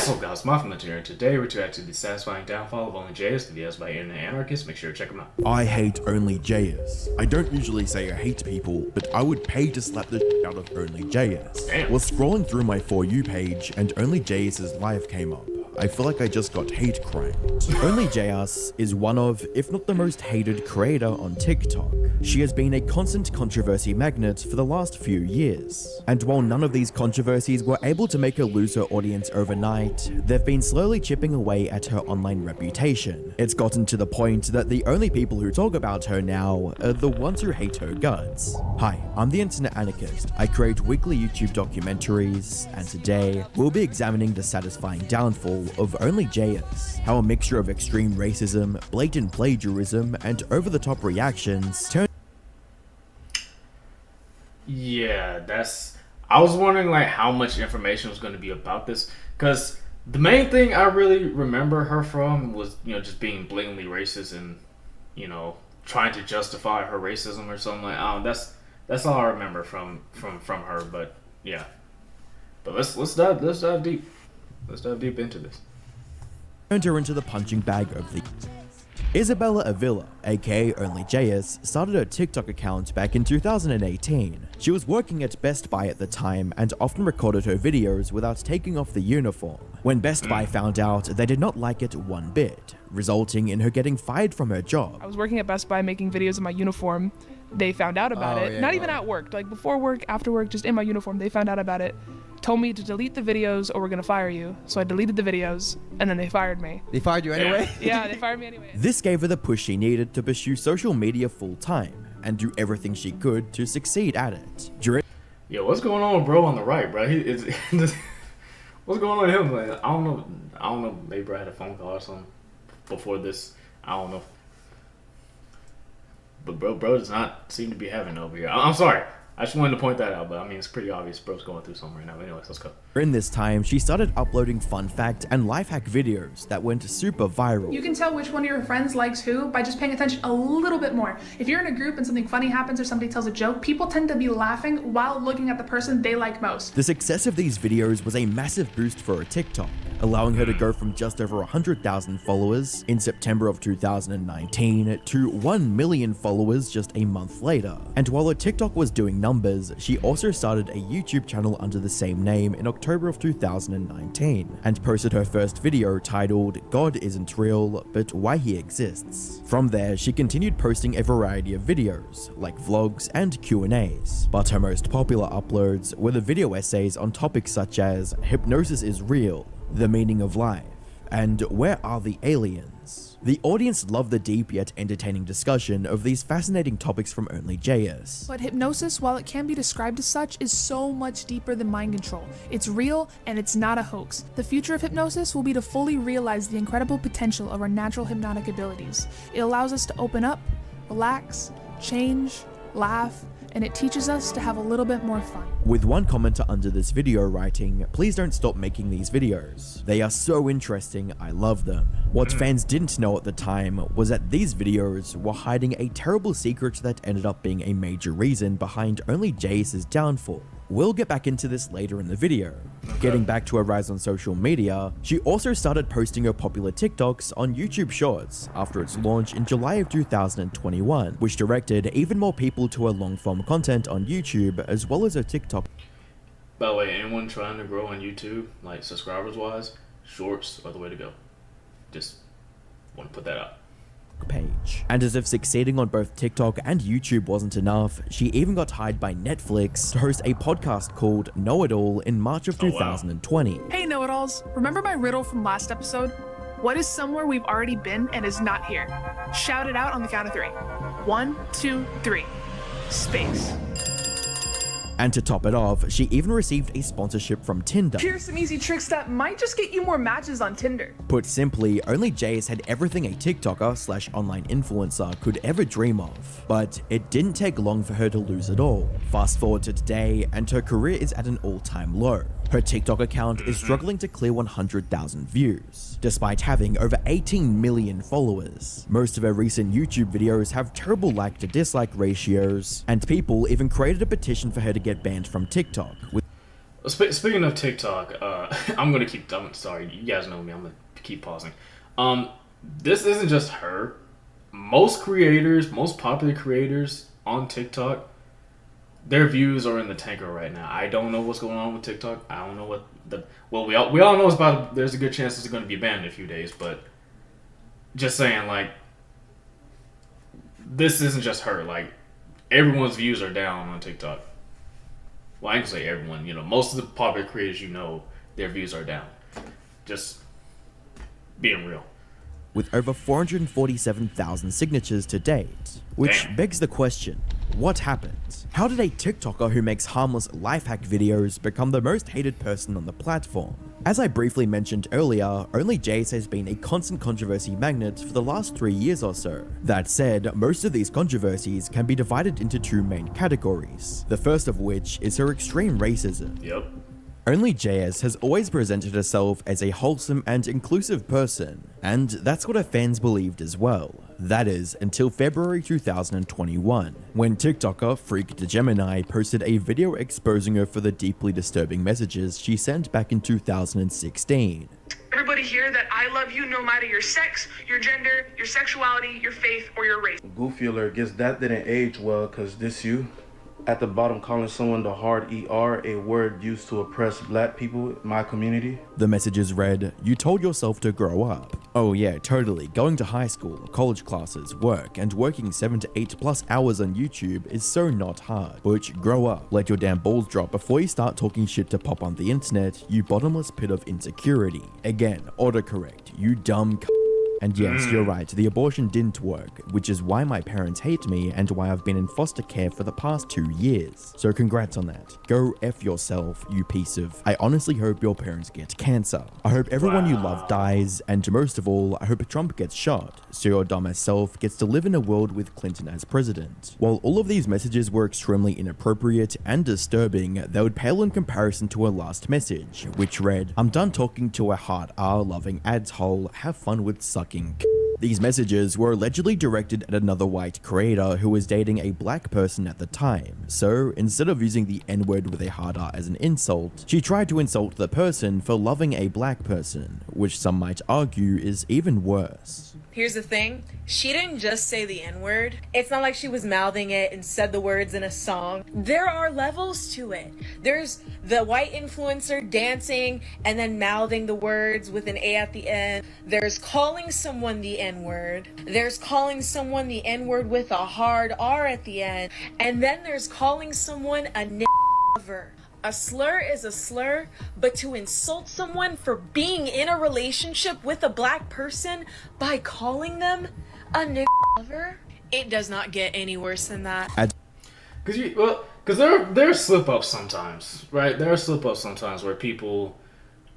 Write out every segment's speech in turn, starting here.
Yes, so guys, my here. Today we're to the satisfying downfall of OnlyJayus, videos by internet anarchists. Make sure to check them out. I hate OnlyJayus. I don't usually say I hate people, but I would pay to slap the shit out of OnlyJayus. Damn. Was scrolling through my For You page and OnlyJayus's live came up. I feel like I just got hate crimed. OnlyJayus is one of, if not the most hated creator on TikTok. She has been a constant controversy magnet for the last few years. And while none of these controversies were able to make her lose her audience overnight, they've been slowly chipping away at her online reputation. It's gotten to the point that the only people who talk about her now are the ones who hate her guts. Hi, I'm the Internet Anarchist. I create weekly YouTube documentaries, and today we'll be examining the satisfying downfall of OnlyJayus, how a mixture of extreme racism, blatant plagiarism, and over-the-top reactions turn. Yeah, I was wondering like how much information was going to be about this, because the main thing I really remember her from was, just being blatantly racist and, trying to justify her racism or something like. That's all I remember from her. But yeah, but let's dive deep. Let's dive deep into this. Turned her into the punching bag of the. Isabella Avila, aka OnlyJayus, started her TikTok account back in 2018. She was working at Best Buy at the time and often recorded her videos without taking off the uniform. When Best Buy found out, they did not like it one bit, resulting in her getting fired from her job. I was working at Best Buy making videos in my uniform. They found out about it, not even at work, like before work, after work, just in my uniform, they found out about it. Told me to delete the videos or we're gonna fire you. So I deleted the videos and then they fired me. They fired you anyway? Yeah, they fired me anyway. This gave her the push she needed to pursue social media full time and do everything she could to succeed at it. Yo, what's going on with bro on the right, bro? What's going on with him? Like, I don't know. Maybe bro had a phone call or something before this. I don't know. But bro does not seem to be having it over here. I'm sorry. I just wanted to point that out, but I mean, it's pretty obvious bro's going through something right now. Anyways, let's go. In this time, she started uploading fun fact and life hack videos that went super viral. You can tell which one of your friends likes who by just paying attention a little bit more. If you're in a group and something funny happens or somebody tells a joke, people tend to be laughing while looking at the person they like most. The success of these videos was a massive boost for her TikTok, allowing her to go from just over 100,000 followers in September of 2019 to 1 million followers just a month later. And while her TikTok was doing numbers, she also started a YouTube channel under the same name in October of 2019 and posted her first video titled "God Isn't Real, But Why He Exists." From there, she continued posting a variety of videos, like vlogs and Q&As, but her most popular uploads were the video essays on topics such as hypnosis is real, the meaning of life, and where are the aliens? The audience loved the deep yet entertaining discussion of these fascinating topics from OnlyJayus. But hypnosis, while it can be described as such, is so much deeper than mind control. It's real and it's not a hoax. The future of hypnosis will be to fully realize the incredible potential of our natural hypnotic abilities. It allows us to open up, relax, change, laugh, and it teaches us to have a little bit more fun. With one commenter under this video writing, "Please don't stop making these videos. They are so interesting, I love them." What fans didn't know at the time was that these videos were hiding a terrible secret that ended up being a major reason behind OnlyJayus' downfall. We'll get back into this later in the video. Getting back to her rise on social media, she also started posting her popular TikToks on YouTube Shorts after its launch in July of 2021, which directed even more people to her long-form content on YouTube as well as her TikTok. By the way, anyone trying to grow on YouTube, like subscribers-wise, shorts are the way to go. Just want to put that out. Page. And as if succeeding on both TikTok and YouTube wasn't enough, she even got hired by Netflix to host a podcast called Know It All in March of 2020. Hey know-it-alls, remember my riddle from last episode? What is somewhere we've already been and is not here? Shout it out on the count of 3. 1, 2, 3. Space. And to top it off, she even received a sponsorship from Tinder. Here's some easy tricks that might just get you more matches on Tinder. Put simply, OnlyJayus had everything a TikToker/online influencer could ever dream of. But it didn't take long for her to lose it all. Fast forward to today, and her career is at an all-time low. Her TikTok account is struggling to clear 100,000 views, despite having over 18 million followers. Most of her recent YouTube videos have terrible like to dislike ratios, and people even created a petition for her to get banned from TikTok. Speaking of TikTok, I'm sorry, you guys know me. I'm gonna keep pausing. This isn't just her. Most popular creators on TikTok, their views are in the tanker right now. I don't know what's going on with TikTok. I don't know what we all know it's there's a good chance it's going to be banned in a few days, but just saying, like, this isn't just her. Like, everyone's views are down on TikTok. Well, I can say everyone. Most of the popular creators, their views are down. Just being real. With over 447,000 signatures to date. Which begs the question, what happened? How did a TikToker who makes harmless life hack videos become the most hated person on the platform? As I briefly mentioned earlier, OnlyJayus has been a constant controversy magnet for the last 3 years or so. That said, most of these controversies can be divided into two main categories. The first of which is her extreme racism. Yep. OnlyJayus has always presented herself as a wholesome and inclusive person, and that's what her fans believed as well. That is, until February 2021, when TikToker Freak the Gemini posted a video exposing her for the deeply disturbing messages she sent back in 2016. Everybody here that I love you no matter your sex, your gender, your sexuality, your faith, or your race. Goofy alert, guess that didn't age well, cause this you. At the bottom, calling someone the hard ER, a word used to oppress black people in my community. The messages read, "You told yourself to grow up." Oh yeah, totally. Going to high school, college classes, work, and working 7 to 8 plus hours on YouTube is so not hard. Butch, grow up. Let your damn balls drop before you start talking shit to pop on the internet, you bottomless pit of insecurity. Again, autocorrect, you dumb c***. And yes, you're right, the abortion didn't work, which is why my parents hate me and why I've been in foster care for the past 2 years. So congrats on that. Go F yourself, you piece of... I honestly hope your parents get cancer. I hope everyone you love dies, and most of all, I hope Trump gets shot, so your dumbass self gets to live in a world with Clinton as president. While all of these messages were extremely inappropriate and disturbing, they would pale in comparison to her last message, which read, "I'm done talking to a hard R-loving ads hole, have fun with sucking." These messages were allegedly directed at another white creator who was dating a black person at the time. So, instead of using the N-word with a hard R as an insult, she tried to insult the person for loving a black person, which some might argue is even worse. Here's the thing, she didn't just say the N-word. It's not like she was mouthing it and said the words in a song. There are levels to it. There's the white influencer dancing and then mouthing the words with an A at the end. There's calling someone the N-word. There's calling someone the N-word with a hard R at the end. And then there's calling someone a n***ver. A slur is a slur, but to insult someone for being in a relationship with a black person by calling them a n***ver, it does not get any worse than that. Because there are slip ups sometimes, right? There are slip ups sometimes where people,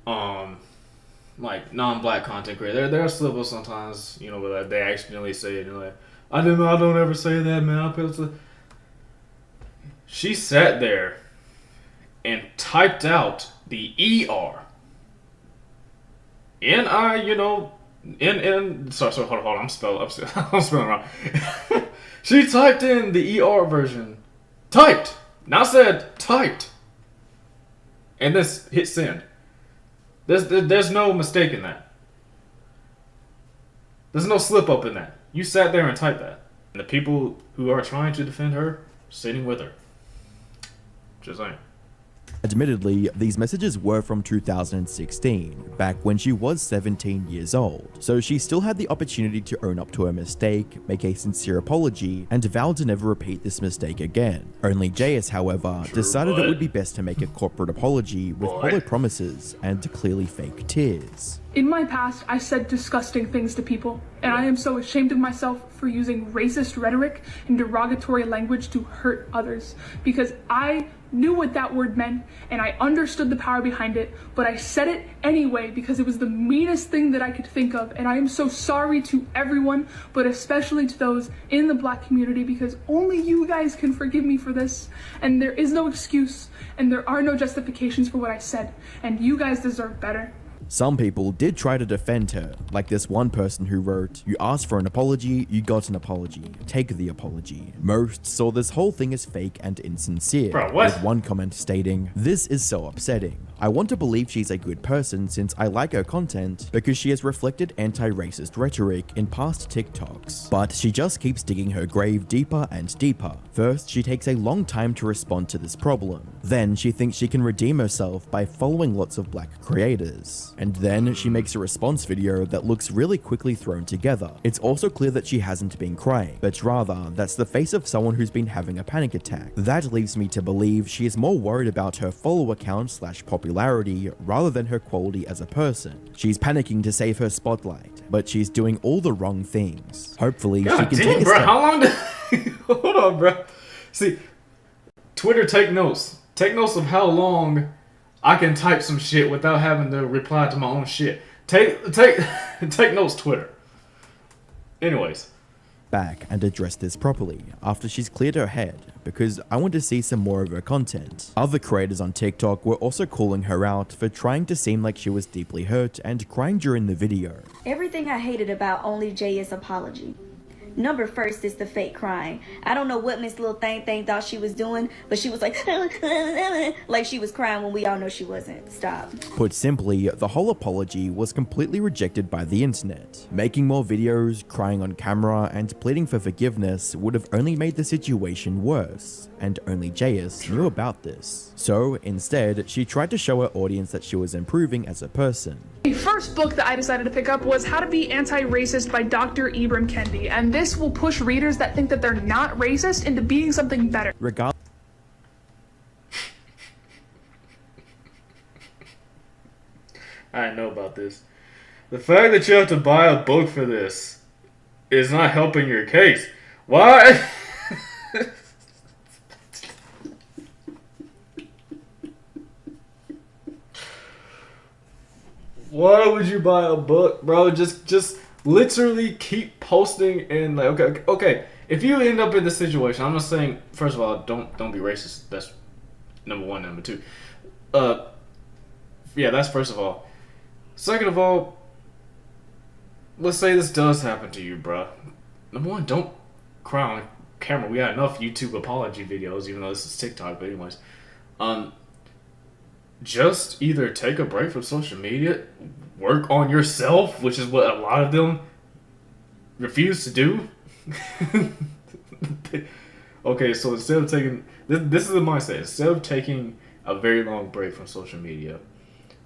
like non-black content creators, there are slip ups sometimes, where they accidentally say it, and like, I don't ever say that, man. She sat there and typed out the ER. Sorry, hold on, I'm spelling wrong. She typed in the ER version. Typed! Not said, typed. And this hit send. There's no mistake in that. There's no slip up in that. You sat there and typed that. And the people who are trying to defend her, sitting with her. Just saying. Admittedly, these messages were from 2016, back when she was 17 years old, so she still had the opportunity to own up to her mistake, make a sincere apology, and vow to never repeat this mistake again. OnlyJayus, however, decided it would be best to make a corporate apology with hollow promises and clearly fake tears. In my past, I said disgusting things to people, and I am so ashamed of myself for using racist rhetoric and derogatory language to hurt others, because I knew what that word meant, and I understood the power behind it, but I said it anyway because it was the meanest thing that I could think of, and I am so sorry to everyone, but especially to those in the black community, because only you guys can forgive me for this, and there is no excuse, and there are no justifications for what I said, and you guys deserve better. Some people did try to defend her, like this one person who wrote, "You asked for an apology, you got an apology. Take the apology." Most saw this whole thing as fake and insincere, Bro, what? with one comment stating, "This is so upsetting. I want to believe she's a good person since I like her content because she has reflected anti-racist rhetoric in past TikToks. But she just keeps digging her grave deeper and deeper. First, she takes a long time to respond to this problem. Then she thinks she can redeem herself by following lots of black creators. And then she makes a response video that looks really quickly thrown together. It's also clear that she hasn't been crying, but rather that's the face of someone who's been having a panic attack. That leaves me to believe she is more worried about her follower count / popularity rather than her quality as a person. She's panicking to save her spotlight, but she's doing all the wrong things. Hopefully she God can damn, take a bro. step. How long did... Hold on, bro. See, Twitter, take notes. Take notes of how long I can type some shit without having to reply to my own shit. Take notes, Twitter. Anyways. Back and address this properly after she's cleared her head, because I want to see some more of her content. Other creators on TikTok were also calling her out for trying to seem like she was deeply hurt and crying during the video. Everything I hated about OnlyJayus apology. Number first is the fake crying. I don't know what Miss Little Thing thought she was doing, but she was like, like she was crying when we all know she wasn't. Stop. Put simply, the whole apology was completely rejected by the internet. Making more videos, crying on camera, and pleading for forgiveness would have only made the situation worse, and OnlyJayus knew about this. So instead, she tried to show her audience that she was improving as a person. The first book that I decided to pick up was How to Be Anti-Racist by Dr. Ibram Kendi, and this will push readers that think that they're not racist into being something better. I know about this. The fact that you have to buy a book for this is not helping your case. Why? Why would you buy a book, bro? Just literally keep posting and like, okay. If you end up in this situation, I'm not saying, first of all, don't be racist. That's number one. Number two, yeah, that's first of all. Second of all, let's say this does happen to you, bro. Number one, don't cry on camera. We got enough YouTube apology videos, even though this is TikTok. But anyways, just either take a break from social media, work on yourself, which is what a lot of them refuse to do. Okay, so instead of taking this is the mindset. Instead of taking a very long break from social media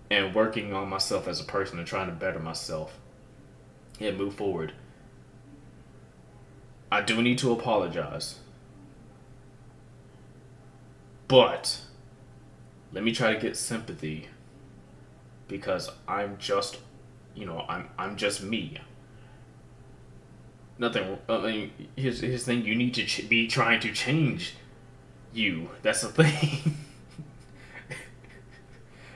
and working on myself as a person and trying to better myself and move forward, I do need to apologize. But let me try to get sympathy, because I'm just, I'm just me. Nothing. I mean, here's the thing: you need to be trying to change you. That's the thing.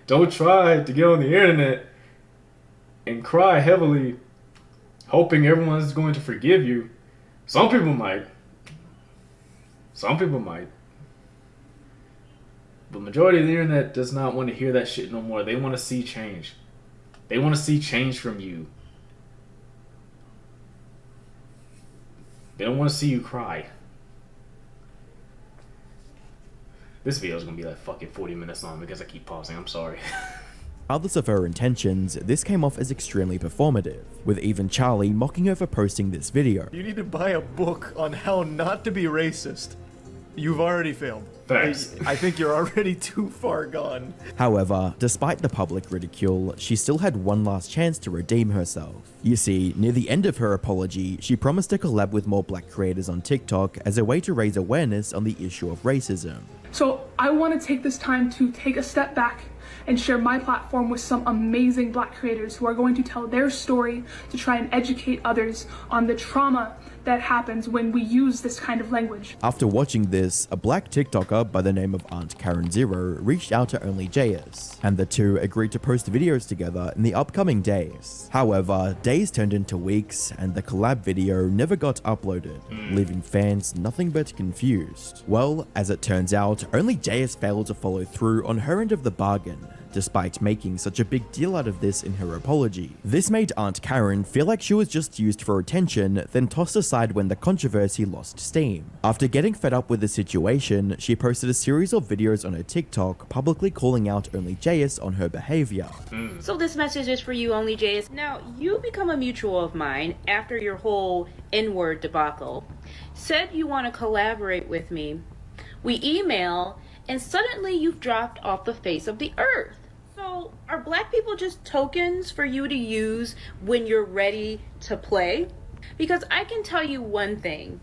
Don't try to get on the internet and cry heavily, hoping everyone's going to forgive you. Some people might. Some people might. But majority of the internet does not want to hear that shit no more. They want to see change. They want to see change from you. They don't want to see you cry. This video is going to be like fucking 40 minutes long because I keep pausing. I'm sorry. Regardless of her intentions, this came off as extremely performative, with even Charlie mocking her for posting this video. You need to buy a book on how not to be racist. You've already failed. Thanks. I think you're already too far gone. However, despite the public ridicule, she still had one last chance to redeem herself. You see, near the end of her apology, she promised to collab with more black creators on TikTok as a way to raise awareness on the issue of racism. So I want to take this time to take a step back and share my platform with some amazing black creators who are going to tell their story to try and educate others on the trauma that happens when we use this kind of language. After watching this, a black TikToker by the name of Aunt Karen Zero reached out to OnlyJayus, and the two agreed to post videos together in the upcoming days. However, days turned into weeks, and the collab video never got uploaded, leaving fans nothing but confused. Well, as it turns out, OnlyJayus failed to follow through on her end of the bargain, despite making such a big deal out of this in her apology. This made Aunt Karen feel like she was just used for attention, then tossed aside when the controversy lost steam. After getting fed up with the situation, she posted a series of videos on her TikTok publicly calling out OnlyJayus on her behavior. So this message is for you, OnlyJayus. Now, you become a mutual of mine after your whole N-word debacle. Said you want to collaborate with me. We email, and suddenly you've dropped off the face of the earth. So are black people just tokens for you to use when you're ready to play? Because I can tell you one thing.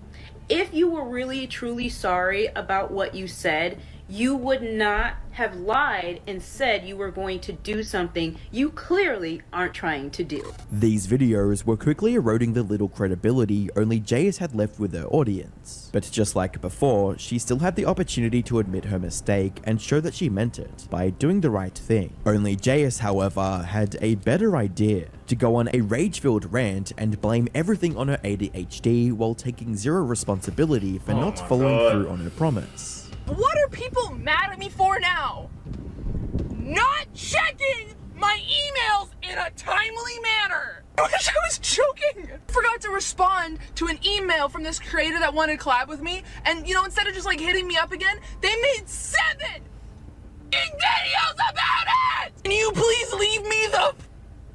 If you were really truly sorry about what you said, you would not have lied and said you were going to do something you clearly aren't trying to do. These videos were quickly eroding the little credibility OnlyJayus had left with her audience. But just like before, she still had the opportunity to admit her mistake and show that she meant it by doing the right thing. OnlyJayus, however, had a better idea: to go on a rage-filled rant and blame everything on her ADHD while taking zero responsibility for not following through on her promise. What are people mad at me for now? Not checking my emails in a timely manner. I wish I was joking. I forgot to respond to an email from this creator that wanted to collab with me, and instead of just like hitting me up again, they made 7 videos about it. Can you please leave me the f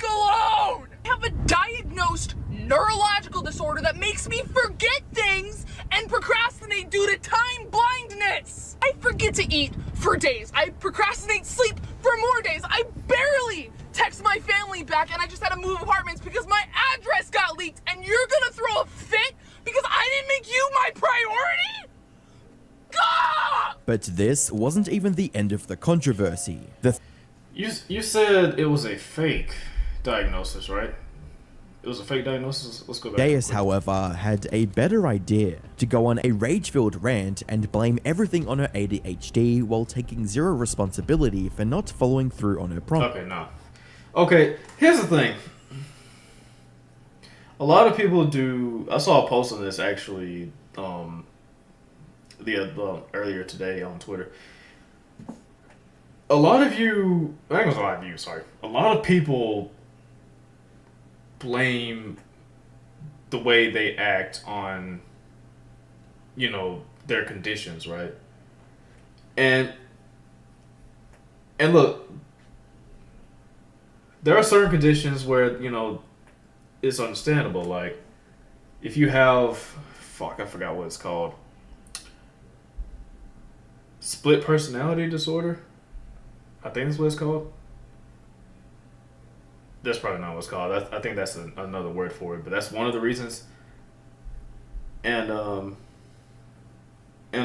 alone? I have a diagnosed neurological disorder that makes me forget things and procrastinate due to time blindness. I forget to eat for days. I procrastinate sleep for more days. I barely text my family back, and I just had to move apartments because my address got leaked, and you're gonna throw a fit because I didn't make you my priority? Gah! But this wasn't even the end of the controversy. You said it was a fake diagnosis, right? It was a fake diagnosis? Let's go back. Ghostwritten, however, had a better idea: to go on a rage-filled rant and blame everything on her ADHD while taking zero responsibility for not following through on her promise. Okay, no. Okay, here's the thing. A lot of people do. I saw a post on this actually earlier today on Twitter. A lot of people blame the way they act on, their conditions, right? And look, there are certain conditions where, it's understandable. Like, if you have, I forgot what it's called. Split personality disorder? I think that's what it's called. That's probably not what it's called. I think that's another word for it, but that's one of the reasons. And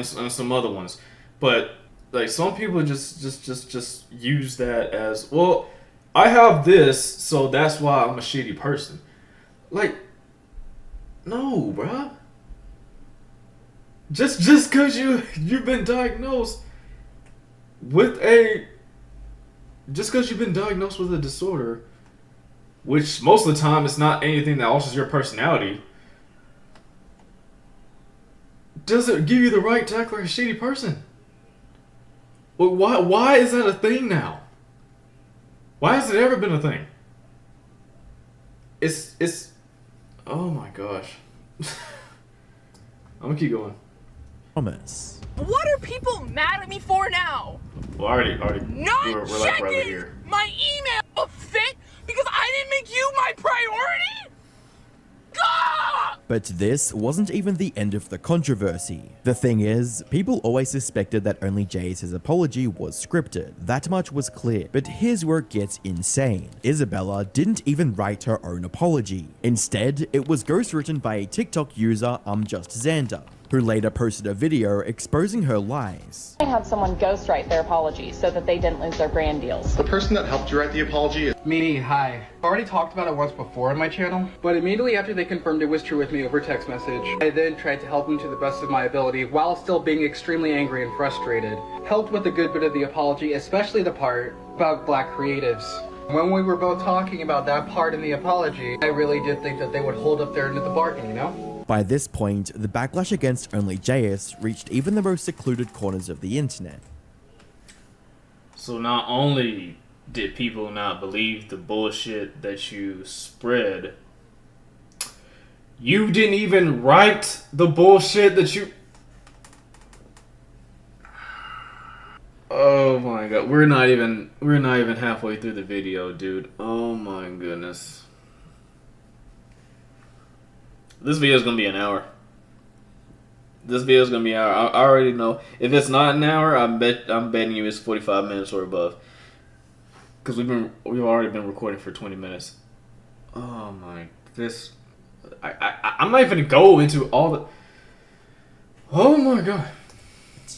some other ones. But like, some people just use that as, well, I have this, so that's why I'm a shitty person. Like, no, bruh. Just because you've been diagnosed with a disorder, which most of the time it's not anything that alters your personality, does it give you the right to act like a shitty person? Well, why is that a thing now? Why has it ever been a thing? It's oh my gosh. I'm gonna keep going. Promise. What are people mad at me for now? Well, already. Not we're checking like right here. my email fit because I didn't make you my priority? Gah! But this wasn't even the end of the controversy. The thing is, people always suspected that OnlyJayus' apology was scripted. That much was clear. But here's where it gets insane. Isabella didn't even write her own apology. Instead, it was ghostwritten by a TikTok user, Xander, who later posted a video exposing her lies. I had someone ghostwrite their apology so that they didn't lose their brand deals. The person that helped you write the apology is Meanie, hi. I've already talked about it once before on my channel, but immediately after they confirmed it was true with me over text message, I then tried to help them to the best of my ability while still being extremely angry and frustrated. Helped with a good bit of the apology, especially the part about black creatives. When we were both talking about that part in the apology, I really did think that they would hold up their end of the bargain, you know? By this point, the backlash against OnlyJayus reached even the most secluded corners of the internet. So not only did people not believe the bullshit that you spread? You didn't even write the bullshit that you... Oh my god, we're not even halfway through the video, dude. Oh my goodness. This video is gonna be an hour. This video is gonna be an hour. I already know. If it's not an hour, I'm betting you it's 45 minutes or above. Cause we've already been recording for 20 minutes. Oh my, I'm not even gonna go into all the... Oh my god.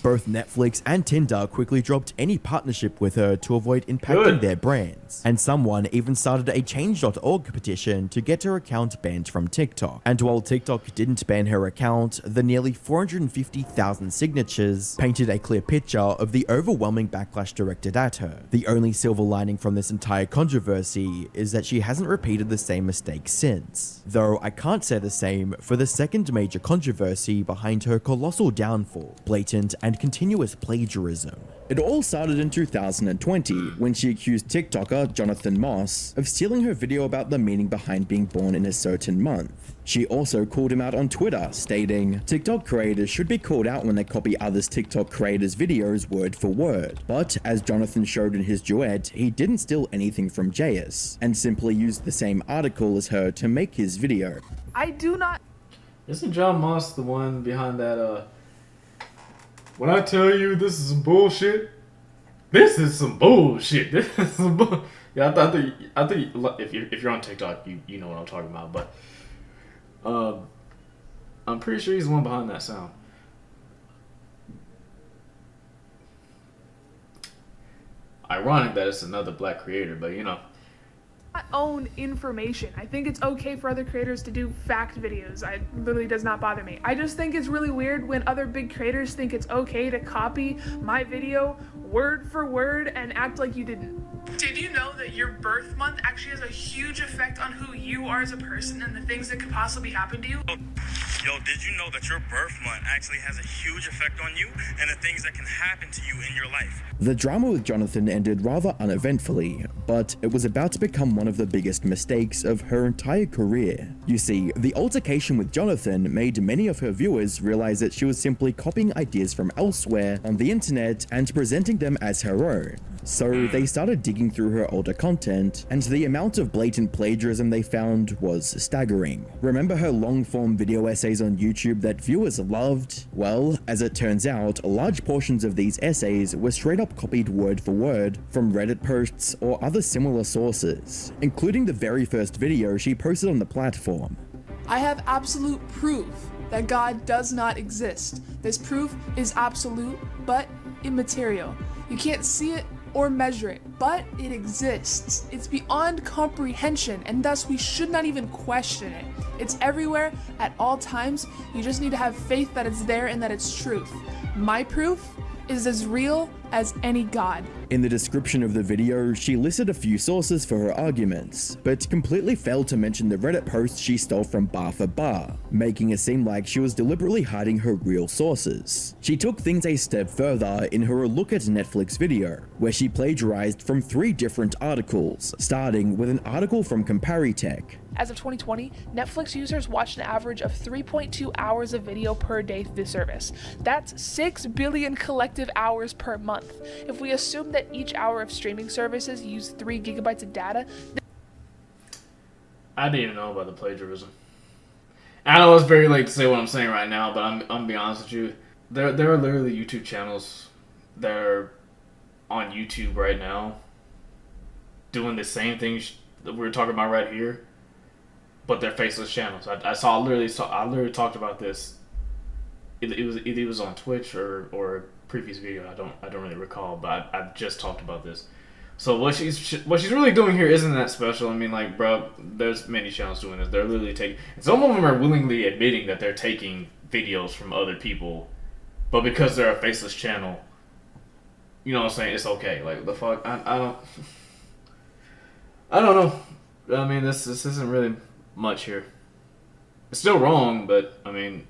Both Netflix and Tinder quickly dropped any partnership with her to avoid impacting their brands, and someone even started a change.org petition to get her account banned from TikTok. And while TikTok didn't ban her account, the nearly 450,000 signatures painted a clear picture of the overwhelming backlash directed at her. The only silver lining from this entire controversy is that she hasn't repeated the same mistake since. Though I can't say the same for the second major controversy behind her colossal downfall: blatant and continuous plagiarism. It all started in 2020 when she accused TikToker Jonathan Moss of stealing her video about the meaning behind being born in a certain month. She also called him out on Twitter, stating, "TikTok creators should be called out when they copy others' TikTok creators' videos word for word." But as Jonathan showed in his duet, he didn't steal anything from JS, and simply used the same article as her to make his video. I do not... Isn't John Moss the one behind that, when I tell you this is some bullshit, this is some bullshit. This is some bull... Yeah, I think if you're on TikTok, you know what I'm talking about. But I'm pretty sure he's the one behind that sound. Ironic that it's another black creator, but you know. Own information. I think it's okay for other creators to do fact videos. It literally does not bother me. I just think it's really weird when other big creators think it's okay to copy my video word for word and act like you didn't. Did you know that your birth month actually has a huge effect on who you are as a person and the things that could possibly happen to you? Yo, did you know that your birth month actually has a huge effect on you and the things that can happen to you in your life? The drama with Jonathan ended rather uneventfully, but it was about to become one of the biggest mistakes of her entire career. You see, the altercation with Jonathan made many of her viewers realize that she was simply copying ideas from elsewhere on the internet and presenting them as her own. So they started digging through her older content, and the amount of blatant plagiarism they found was staggering. Remember her long-form video essays on YouTube that viewers loved? Well, as it turns out, large portions of these essays were straight up copied word for word from Reddit posts or other similar sources, including the very first video she posted on the platform. I have absolute proof that God does not exist. This proof is absolute, but immaterial. You can't see it or measure it, but it exists. It's beyond comprehension, and thus we should not even question it. It's everywhere at all times. You just need to have faith that it's there and that it's truth. My proof is as real as any god. In the description of the video, she listed a few sources for her arguments, but completely failed to mention the Reddit post she stole from Bar for Bar, making it seem like she was deliberately hiding her real sources. She took things a step further in her Look at Netflix video, where she plagiarized from 3 different articles, starting with an article from Comparitech. As of 2020, Netflix users watched an average of 3.2 hours of video per day through the service. That's 6 billion collective hours per month. If we assume that each hour of streaming services use 3 gigabytes of data... I didn't even know about the plagiarism. I know it's very late to say what I'm saying right now, but I'm gonna be honest with you. There are literally YouTube channels that are on YouTube right now doing the same thing that we're talking about right here, but they're faceless channels. I literally talked about this. It was on Twitch or a previous video. I don't really recall, but I just talked about this. So what she's really doing here isn't that special. I mean, like, bro, there's many channels doing this. They're literally taking, and some of them are willingly admitting that they're taking videos from other people, but because they're a faceless channel, you know what I'm saying, it's okay. Like, the fuck, I don't know. I mean, this isn't really much here. It's still wrong, but I mean,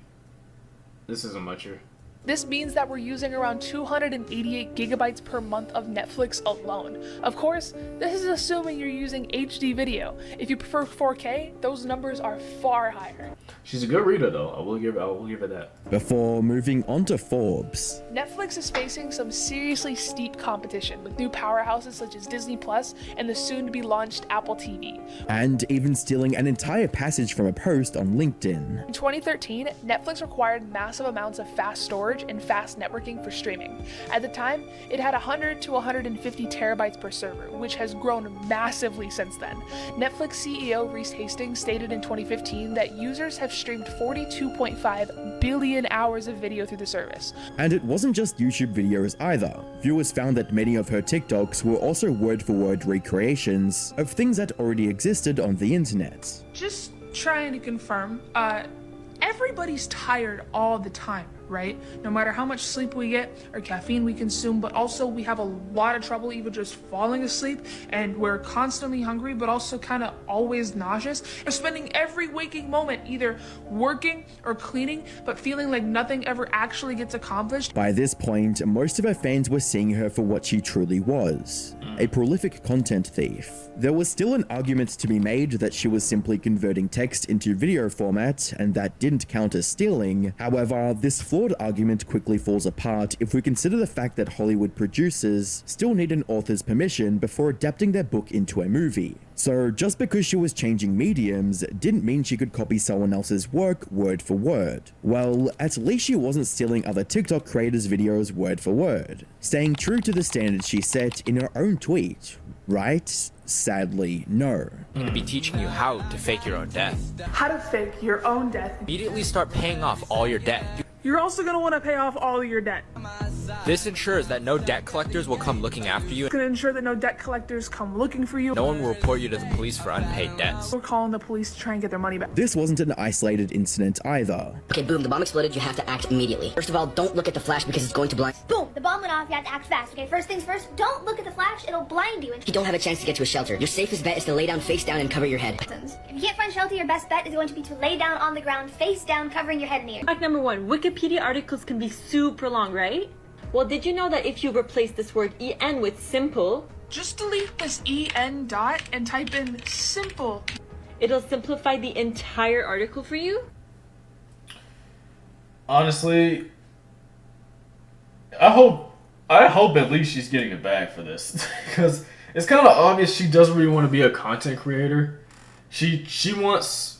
this isn't much here. This means that we're using around 288 gigabytes per month of Netflix alone. Of course, this is assuming you're using HD video. If you prefer 4K, those numbers are far higher. She's a good reader though, I will give her that. Before moving on to Forbes. Netflix is facing some seriously steep competition with new powerhouses such as Disney Plus and the soon-to-be launched Apple TV. And even stealing an entire passage from a post on LinkedIn. In 2013, Netflix required massive amounts of fast storage and fast networking for streaming. At the time, it had 100 to 150 terabytes per server, which has grown massively since then. Netflix CEO Reese Hastings stated in 2015 that users have streamed 42.5 billion hours of video through the service. And it wasn't just YouTube videos either. Viewers found that many of her TikToks were also word-for-word recreations of things that already existed on the internet. Just trying to confirm, everybody's tired all the time, right? No matter how much sleep we get or caffeine we consume, but also we have a lot of trouble even just falling asleep, and we're constantly hungry, but also kind of always nauseous. We're spending every waking moment either working or cleaning, but feeling like nothing ever actually gets accomplished. By this point, most of her fans were seeing her for what she truly was, a prolific content thief. There was still an argument to be made that she was simply converting text into video format, and that didn't count as stealing. However, this flawed argument quickly falls apart if we consider the fact that Hollywood producers still need an author's permission before adapting their book into a movie. So just because she was changing mediums didn't mean she could copy someone else's work word for word. Well, at least she wasn't stealing other TikTok creators' videos word for word, staying true to the standards she set in her own tweet, right? Sadly, no. I'm gonna be teaching you how to fake your own death. How to fake your own death. Immediately start paying off all your debt. You're also going to want to pay off all of your debt. This ensures that no debt collectors will come looking after you. It's going to ensure that no debt collectors come looking for you. No one will report you to the police for unpaid debts. We're calling the police to try and get their money back. This wasn't an isolated incident either. Okay, boom, the bomb exploded, you have to act immediately. First of all, don't look at the flash because it's going to blind. Boom, the bomb went off, you have to act fast. Okay, first things first, don't look at the flash, it'll blind you. You don't have a chance to get to a shelter. Your safest bet is to lay down face down and cover your head. If you can't find shelter, your best bet is going to be to lay down on the ground, face down, covering your head and ears. Fact number 1, Wikipedia articles can be super long, right? Well, did you know that if you replace this word en with simple, just delete this en dot and type in simple, it'll simplify the entire article for you? Honestly, I hope at least she's getting a bag for this, because it's kind of obvious she doesn't really want to be a content creator. She wants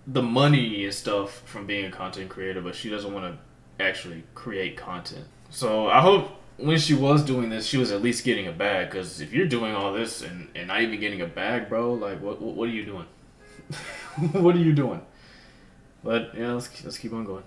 the money and stuff from being a content creator, but she doesn't want to actually create content. So I hope when she was doing this, she was at least getting a bag, because if you're doing all this and not even getting a bag, bro, like what are you doing? What are you doing? But yeah, let's keep on going.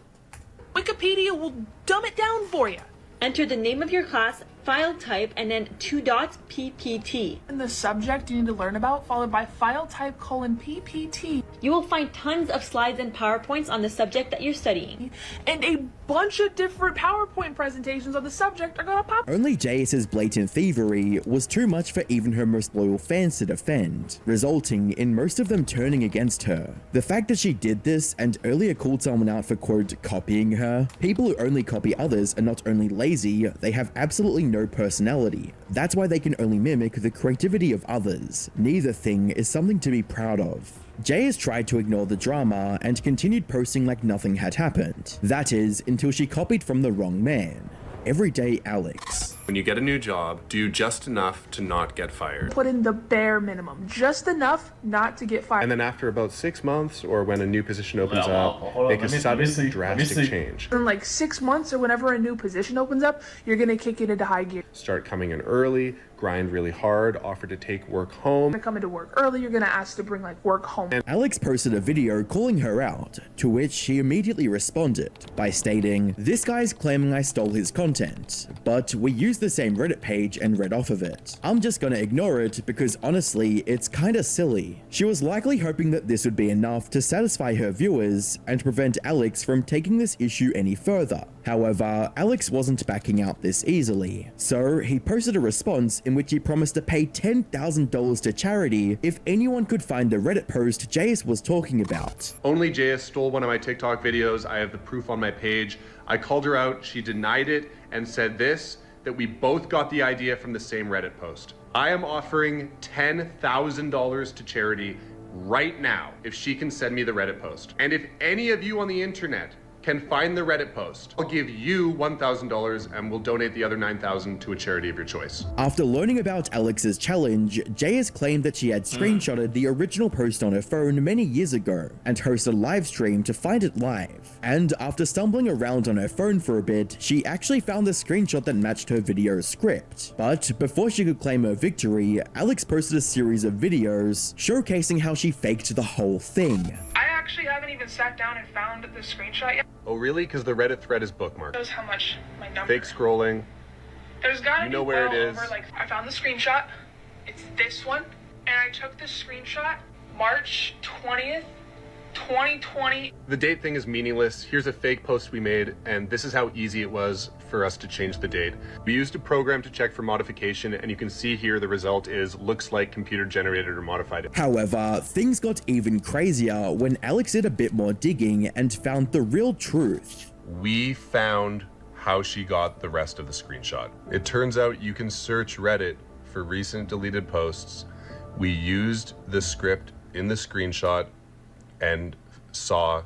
Wikipedia will dumb it down for you. Enter the name of your class, file type, and then 2 dots PPT. And the subject you need to learn about, followed by file type : PPT. You will find tons of slides and PowerPoints on the subject that you're studying. And a bunch of different PowerPoint presentations on the subject are gonna pop. OnlyJayus' blatant thievery was too much for even her most loyal fans to defend, resulting in most of them turning against her. The fact that she did this and earlier called someone out for, quote, copying her, people who only copy others are not only lazy, they have absolutely no personality. That's why they can only mimic the creativity of others. Neither thing is something to be proud of. Jayus tried to ignore the drama and continued posting like nothing had happened. That is, until she copied from the wrong man. Everyday Alex. When you get a new job, do just enough to not get fired. Put in the bare minimum, just enough not to get fired. And then after about 6 months, or when a new position opens up, make a sudden, drastic change. In like 6 months or whenever a new position opens up, you're gonna kick it into high gear. Start coming in early, grind really hard, offer to take work home. You're gonna come into work early, you're gonna ask to bring like work home. And Alex posted a video calling her out, to which she immediately responded by stating, "This guy's claiming I stole his content, but we use used the same Reddit page and read off of it. I'm just gonna ignore it because honestly, it's kinda silly. She was likely hoping that this would be enough to satisfy her viewers and prevent Alex from taking this issue any further. However, Alex wasn't backing out this easily. So he posted a response in which he promised to pay $10,000 to charity if anyone could find the Reddit post Jayus was talking about. OnlyJayus stole one of my TikTok videos. I have the proof on my page. I called her out, she denied it, and said this, that we both got the idea from the same Reddit post. I am offering $10,000 to charity right now if she can send me the Reddit post. And if any of you on the internet can find the Reddit post, I'll give you $1,000 and we'll donate the other $9,000 to a charity of your choice. After learning about Alex's challenge, Jayus claimed that she had screenshotted the original post on her phone many years ago and hosted a live stream to find it live. And after stumbling around on her phone for a bit, she actually found the screenshot that matched her video script. But before she could claim her victory, Alex posted a series of videos showcasing how she faked the whole thing. I actually haven't even sat down and found the screenshot yet. Oh really? Because the Reddit thread is bookmarked. Shows how much my number. Fake scrolling. There's gotta be where it is. over, like, I found the screenshot. It's this one. And I took the screenshot March 20th, 2020. The date thing is meaningless. Here's a fake post we made, and this is how easy it was for us to change the date. We used a program to check for modification, and you can see here the result is looks like computer generated or modified. However, things got even crazier when Alex did a bit more digging and found the real truth. We found how she got the rest of the screenshot. It turns out you can search Reddit for recent deleted posts. We used the script in the screenshot and saw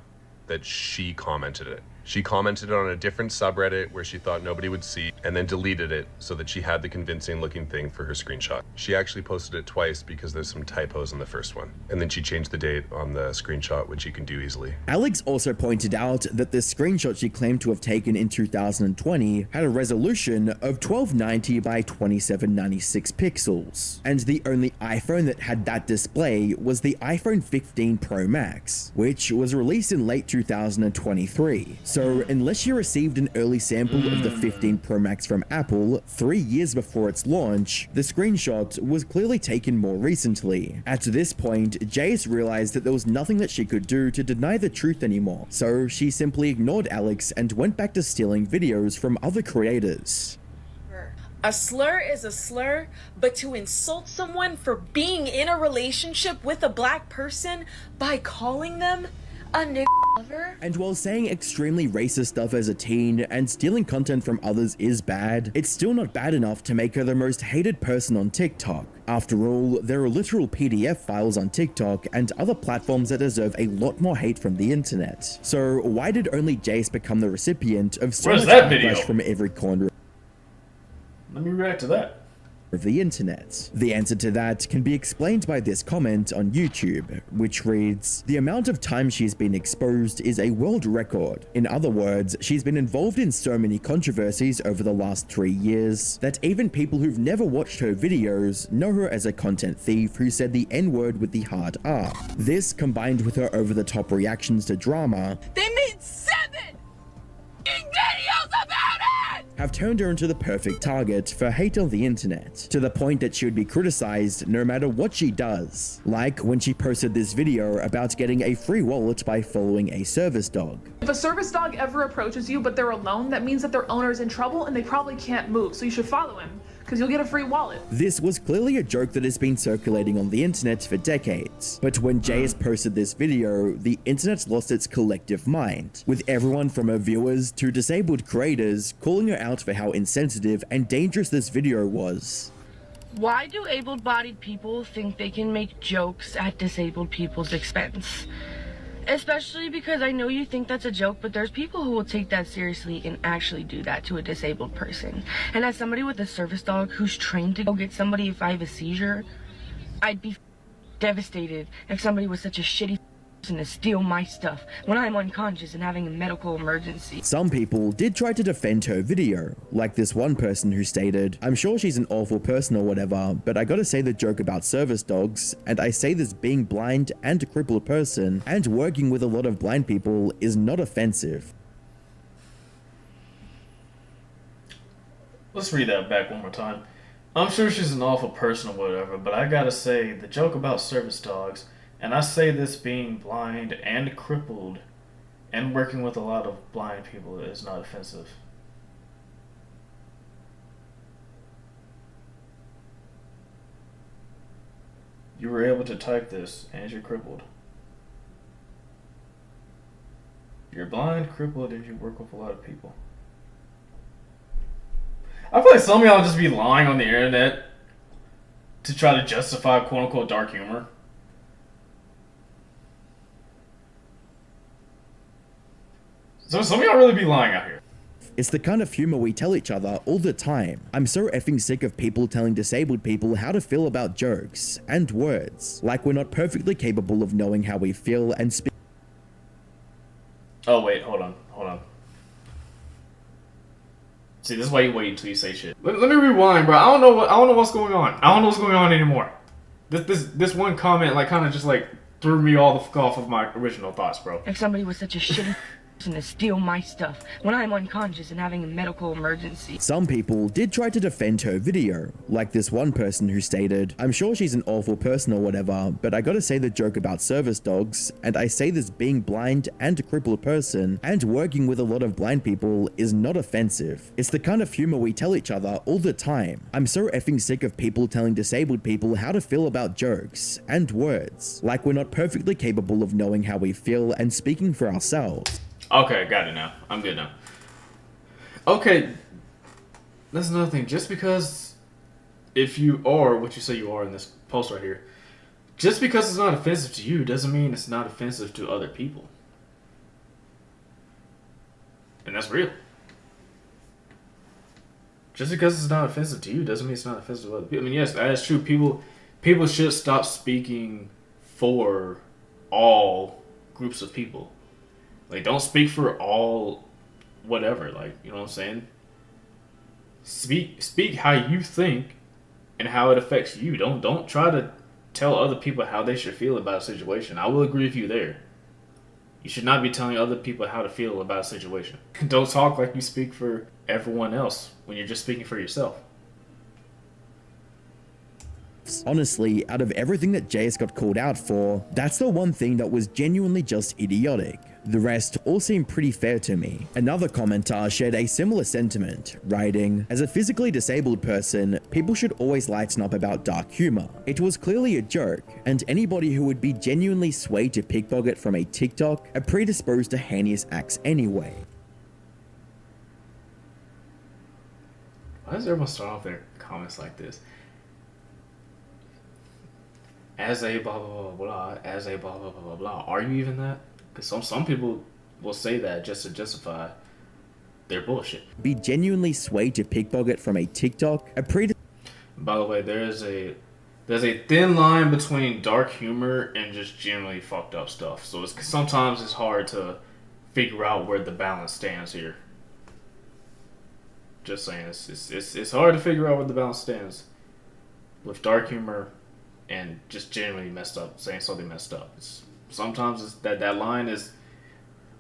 that she commented it. She commented on a different subreddit where she thought nobody would see, and then deleted it so that she had the convincing looking thing for her screenshot. She actually posted it twice because there's some typos in the first one. And then she changed the date on the screenshot, which you can do easily. Alex also pointed out that the screenshot she claimed to have taken in 2020 had a resolution of 1290 by 2796 pixels. And the only iPhone that had that display was the iPhone 15 Pro Max, which was released in late 2023. So unless you received an early sample of the 15 Pro Max from Apple 3 years before its launch, the screenshot was clearly taken more recently. At this point, Jayus realized that there was nothing that she could do to deny the truth anymore, so she simply ignored Alex and went back to stealing videos from other creators. A slur is a slur, but to insult someone for being in a relationship with a black person by calling them a nigga lover? And while saying extremely racist stuff as a teen and stealing content from others is bad, it's still not bad enough to make her the most hated person on TikTok. After all, there are literal PDF files on TikTok and other platforms that deserve a lot more hate from the internet. So why did OnlyJayus become the recipient of so much backlash from every corner? Let me react to that. Of the internet. The answer to that can be explained by this comment on YouTube, which reads, "The amount of time she's been exposed is a world record. In other words, she's been involved in so many controversies over the last 3 years that even people who've never watched her videos know her as a content thief who said the N-word with the hard R. This, combined with her over-the-top reactions to drama, They made 7 videos about it! have turned her into the perfect target for hate on the internet, to the point that she would be criticized no matter what she does. Like when she posted this video about getting a free wallet by following a service dog. If a service dog ever approaches you but they're alone, that means that their owner's in trouble and they probably can't move, so you should follow him, because you'll get a free wallet. This was clearly a joke that has been circulating on the internet for decades. But when Jayus posted this video, the internet lost its collective mind, with everyone from her viewers to disabled creators calling her out for how insensitive and dangerous this video was. Why do able-bodied people think they can make jokes at disabled people's expense? Especially because I know you think that's a joke, but there's people who will take that seriously and actually do that to a disabled person. And as somebody with a service dog who's trained to go get somebody if I have a seizure, I'd be devastated if somebody was such a shitty person to steal my stuff when I'm unconscious and having a medical emergency. Some people did try to defend her video, like this one person who stated, "I'm sure she's an awful person or whatever, but I gotta say the joke about service dogs, and I say this being blind and a crippled person and working with a lot of blind people is not offensive." Let's read that back one more time. I'm sure she's an awful person or whatever, but I gotta say, the joke about service dogs, and I say this being blind and crippled and working with a lot of blind people is not offensive. You were able to type this, and you're crippled. You're blind, crippled, and you work with a lot of people. I feel like some of y'all just be lying on the internet to try to justify quote-unquote dark humor. So some of y'all really be lying out here. It's the kind of humor we tell each other all the time. I'm so effing sick of people telling disabled people how to feel about jokes and words, like we're not perfectly capable of knowing how we feel and speak. Oh wait, hold on. See, this is why you wait until you say shit. Let me rewind, bro. I don't know what's going on. I don't know what's going on anymore. This one comment like kind of just like threw me all the fuck off of my original thoughts, bro. If somebody was such a shitty person to steal my stuff when I'm unconscious and having a medical emergency. Some people did try to defend her video, like this one person who stated, I'm sure she's an awful person or whatever, but I gotta say the joke about service dogs, and I say this being blind and a crippled person and working with a lot of blind people is not offensive. It's the kind of humor we tell each other all the time. I'm so effing sick of people telling disabled people how to feel about jokes and words, like we're not perfectly capable of knowing how we feel and speaking for ourselves. Okay, got it now. I'm good now. Okay, that's another thing. Just because if you are what you say you are in this post right here, just because it's not offensive to you doesn't mean it's not offensive to other people. And that's real. Just because it's not offensive to you doesn't mean it's not offensive to other people. I mean, yes, that is true. People should stop speaking for all groups of people. Like, don't speak for all whatever, like, you know what I'm saying? Speak how you think and how it affects you. Don't try to tell other people how they should feel about a situation. I will agree with you there. You should not be telling other people how to feel about a situation. Don't talk like you speak for everyone else when you're just speaking for yourself. Honestly, out of everything that Jayus got called out for, that's the one thing that was genuinely just idiotic. The rest all seem pretty fair to me. Another commenter shared a similar sentiment, writing, as a physically disabled person, people should always lighten up about dark humor. It was clearly a joke, and anybody who would be genuinely swayed to pickpocket from a TikTok are predisposed to heinous acts anyway. Why does everyone start off their comments like this? As a blah blah blah blah, as a blah blah blah blah blah. Are you even that? Because some people will say that just to justify their bullshit. Be genuinely swayed to pickpocket from a TikTok, By the way, there's a thin line between dark humor and just generally fucked up stuff. So sometimes it's hard to figure out where the balance stands here. Just saying, it's hard to figure out where the balance stands with dark humor and just generally messed up, saying something messed up. Sometimes that line is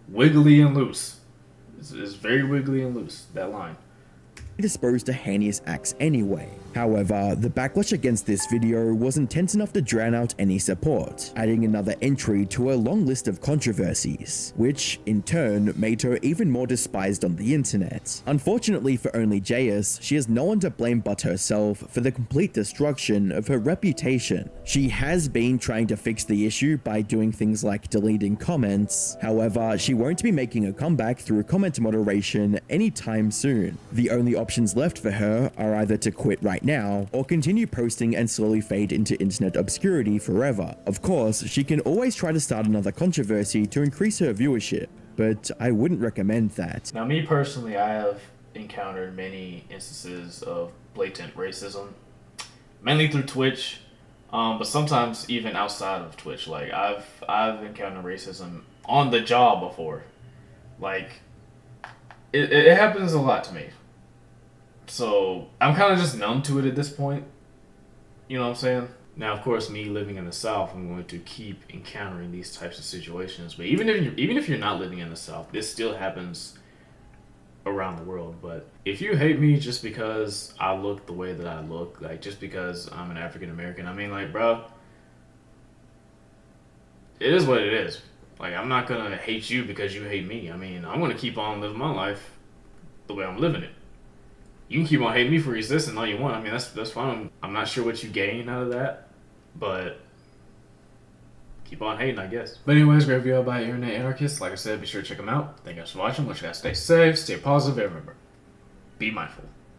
wiggly and loose. It's very wiggly and loose, that line. Disposed to heinous acts anyway. However, the backlash against this video was intense enough to drown out any support, adding another entry to a long list of controversies, which in turn made her even more despised on the internet. Unfortunately for OnlyJayus, she has no one to blame but herself for the complete destruction of her reputation. She has been trying to fix the issue by doing things like deleting comments. However, she won't be making a comeback through comment moderation anytime soon. The only options left for her are either to quit right now or continue posting and slowly fade into internet obscurity forever. Of course, she can always try to start another controversy to increase her viewership, but I wouldn't recommend that. Now, me personally, I have encountered many instances of blatant racism, mainly through Twitch, but sometimes even outside of Twitch. Like, I've encountered racism on the job before. Like, it happens a lot to me. So I'm kind of just numb to it at this point. You know what I'm saying? Now, of course, me living in the South, I'm going to keep encountering these types of situations. But even if you're not living in the South, this still happens around the world. But if you hate me just because I look the way that I look, like just because I'm an African American, I mean, like, bro, it is what it is. Like, I'm not gonna hate you because you hate me. I mean, I'm gonna keep on living my life the way I'm living it. You can keep on hating me for resisting all you want. I mean, that's fine. I'm not sure what you gain out of that, but keep on hating, I guess. But anyways, great video by Internet Anarchists. Like I said, be sure to check them out. Thank you guys for watching. Let you guys stay safe, stay positive, and remember, be mindful.